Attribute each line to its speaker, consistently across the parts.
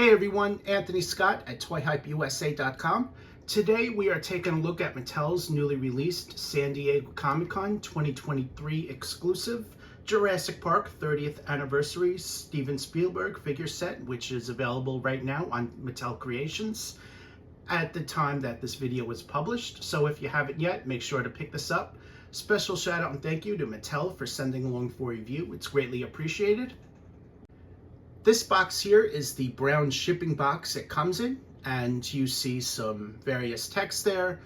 Speaker 1: Hey everyone, Anthony Scott at ToyHypeUSA.com. Today we are taking a look at Mattel's newly released San Diego Comic-Con 2023 exclusive Jurassic Park 30th Anniversary Steven Spielberg Figure set, which is available right now on Mattel Creations at the time that this video was published. So if you haven't yet, make sure to pick this up. Special shout out and thank you to Mattel for sending along for review. It's greatly appreciated. This box here is the brown shipping box it comes in, and you see some various text there.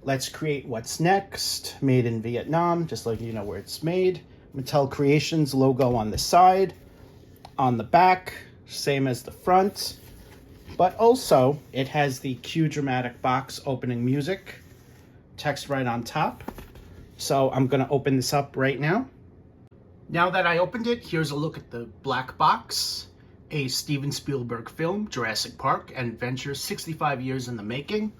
Speaker 1: Let's create what's next. Made in Vietnam, just like you know where it's made. Mattel Creations logo on the side. On the back, same as the front. But also, it has the cue dramatic box opening music. Text right on top. So I'm going to open this up right now. Now that I opened it, here's a look at the black box. A Steven Spielberg film, Jurassic Park, an adventure 65 years in the making.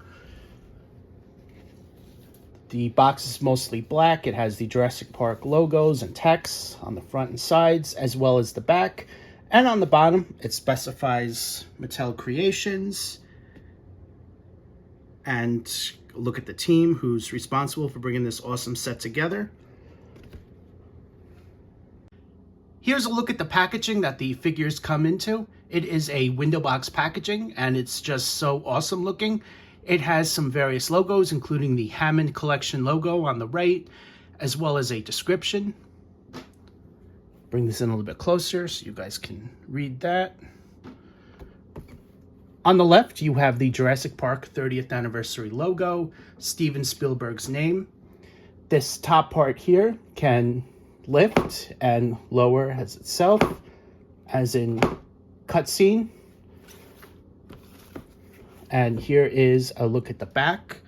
Speaker 1: The box is mostly black. It has the Jurassic Park logos and text on the front and sides, as well as the back. And on the bottom, it specifies Mattel Creations. And look at the team who's responsible for bringing this awesome set together. Here's a look at the packaging that the figures come into. It is a window box packaging, and it's just so awesome looking. It has some various logos, including the Hammond Collection logo on the right, as well as a description. Bring this in a little bit closer so you guys can read that. On the left, you have the Jurassic Park 30th Anniversary logo, Steven Spielberg's name. This top part here can lift and lower as itself, as in cutscene. And here is a look at the back.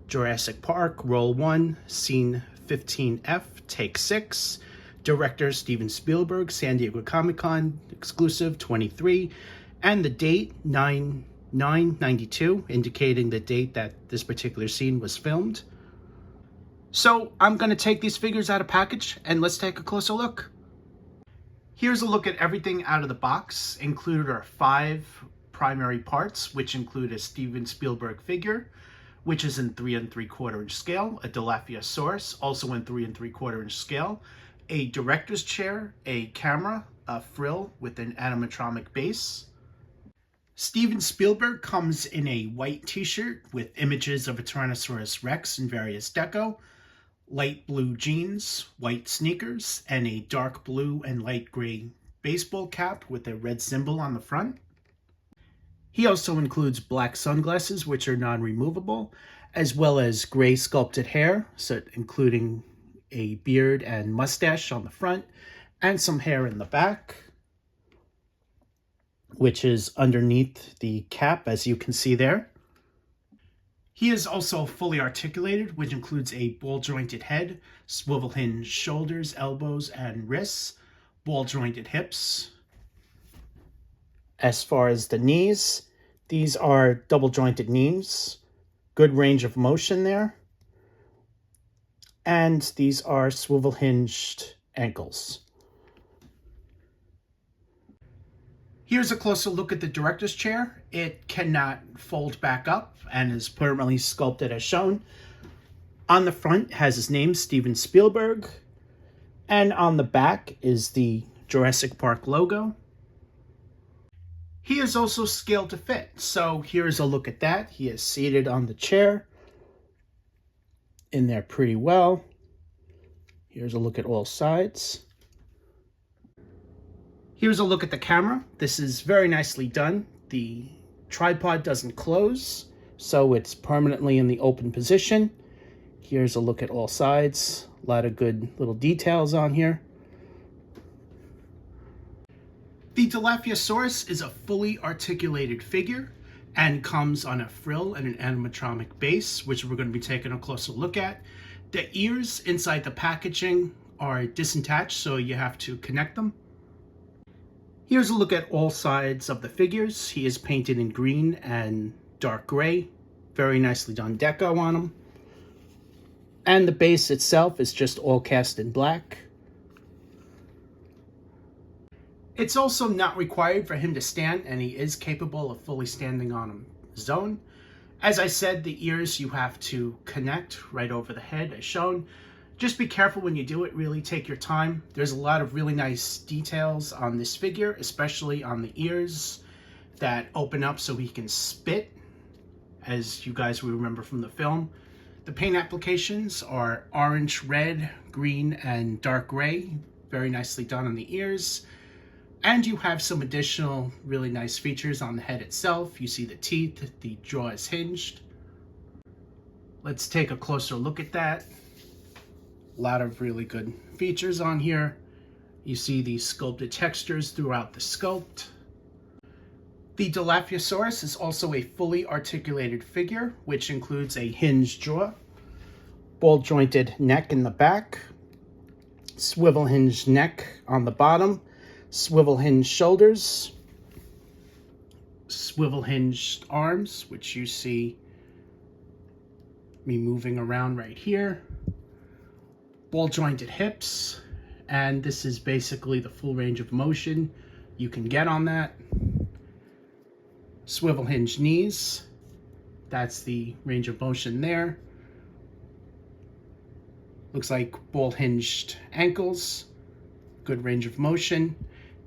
Speaker 1: Jurassic Park, Roll 1, Scene 15F, Take 6. Director Steven Spielberg, San Diego Comic-Con, exclusive 23. And the date, 9/9/92, indicating the date that this particular scene was filmed. So I'm going to take these figures out of package and let's take a closer look. Here's a look at everything out of the box. Included are 5 primary parts, which include a Steven Spielberg figure, which is in 3 3/4 inch scale, a dilophosaurus, also in 3 3/4 inch scale, a director's chair, a camera, a frill with an animatronic base. Steven Spielberg comes in a white t-shirt with images of a Tyrannosaurus Rex and various deco, light blue jeans, white sneakers, and a dark blue and light gray baseball cap with a red symbol on the front. He also includes black sunglasses, which are non-removable, as well as gray sculpted hair, so including a beard and mustache on the front, and some hair in the back, which is underneath the cap, as you can see there. He is also fully articulated, which includes a ball-jointed head, swivel-hinged shoulders, elbows, and wrists, ball-jointed hips. As far as the knees, these are double-jointed knees, good range of motion there. And these are swivel-hinged ankles. Here's a closer look at the director's chair. It cannot fold back up and is permanently sculpted as shown. On the front has his name, Steven Spielberg. And on the back is the Jurassic Park logo. He is also scaled to fit. So here's a look at that. He is seated on the chair. In there pretty well. Here's a look at all sides. Here's a look at the camera. This is very nicely done. The tripod doesn't close, so it's permanently in the open position. Here's a look at all sides. A lot of good little details on here. The dilophosaurus is a fully articulated figure and comes on a frill and an animatronic base, which we're going to be taking a closer look at. The ears inside the packaging are disattached, so you have to connect them. Here's a look at all sides of the figures. He is painted in green and dark gray. Very nicely done deco on him. And the base itself is just all cast in black. It's also not required for him to stand, and he is capable of fully standing on his own. As I said, the ears you have to connect right over the head as shown. Just be careful when you do it, really take your time. There's a lot of really nice details on this figure, especially on the ears that open up so he can spit, as you guys will remember from the film. The paint applications are orange, red, green, and dark gray. Very nicely done on the ears. And you have some additional really nice features on the head itself. You see the teeth, the jaw is hinged. Let's take a closer look at that. A lot of really good features on here. You see the sculpted textures throughout the sculpt. The dilophosaurus is also a fully articulated figure, which includes a hinged jaw, ball-jointed neck in the back, swivel hinged neck on the bottom, swivel hinged shoulders, swivel hinged arms, which you see me moving around right here, ball jointed hips, and this is basically the full range of motion you can get on that. Swivel hinged knees, that's the range of motion there. Looks like ball hinged ankles, good range of motion,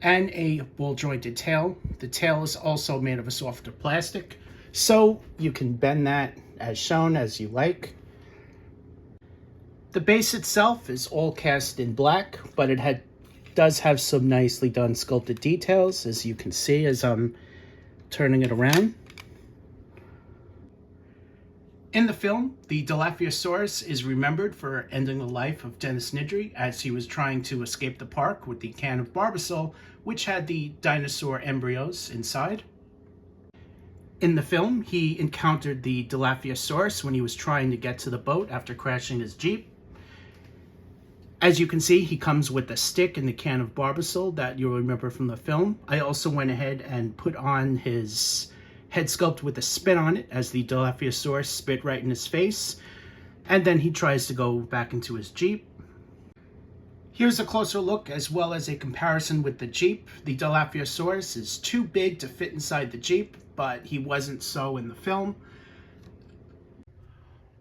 Speaker 1: and a ball jointed tail. The tail is also made of a softer plastic, so you can bend that as shown as you like. The base itself is all cast in black, but it does have some nicely done sculpted details, as you can see as I'm turning it around. In the film, the dilophosaurus is remembered for ending the life of Dennis Nedry as he was trying to escape the park with the can of Barbasol, which had the dinosaur embryos inside. In the film, he encountered the dilophosaurus when he was trying to get to the boat after crashing his Jeep. As you can see, he comes with a stick and the can of Barbasol that you'll remember from the film. I also went ahead and put on his head sculpt with a spit on it as the dilophosaurus spit right in his face. And then he tries to go back into his Jeep. Here's a closer look as well as a comparison with the Jeep. The dilophosaurus is too big to fit inside the Jeep, but he wasn't so in the film.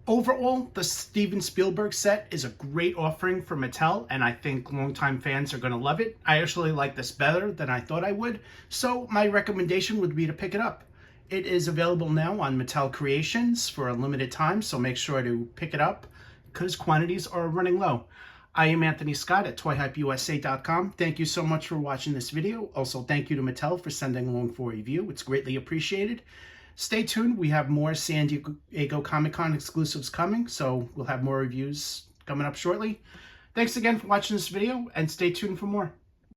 Speaker 1: Overall, the Steven Spielberg set is a great offering for Mattel, and I think longtime fans are going to love it. I actually like this better than I thought I would, so my recommendation would be to pick it up. It is available now on Mattel Creations for a limited time, so make sure to pick it up because quantities are running low. I am Anthony Scott at toyhypeusa.com. Thank you so much for watching this video. Also, thank you to Mattel for sending along for a review. It's greatly appreciated. Stay tuned. We have more San Diego Comic-Con exclusives coming, so we'll have more reviews coming up shortly. Thanks again for watching this video, and stay tuned for more.